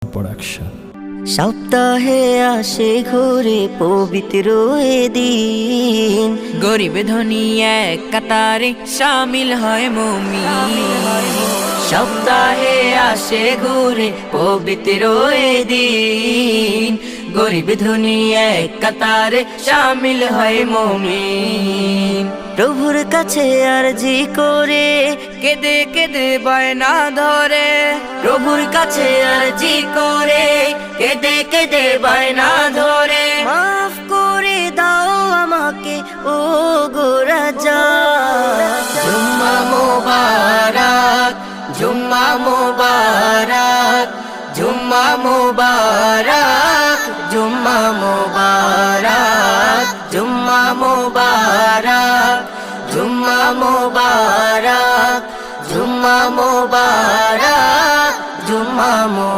Production. সপ্তাহে আসে ঘুরে পবিত্র এ দিন, গরিব ধনী এক কাতারে শামিল হয় মুমিন। সপ্তাহে আসে ঘুরে পবিত্র এ দিন, গরিব ধনী এক কাতারে শামিল হয় মুমিন। প্রভুর কাছে আরজি করে কেঁদে কেঁদে বায়না ধরে, প্রভুর কাছে আরজি করে কেঁদে কেঁদে বায়না ধরে, মাফ করে দাও আমাকে ও গো রাজা। জুম্মা মোবারক, জুম্মা মোবারক, জুম্মা মোবারক, জুম্মা মোবারক, জুম্মা মোবারক, জুম্মা মোবারক, জুম্মা মোবারক, জুম্মা মোবারক।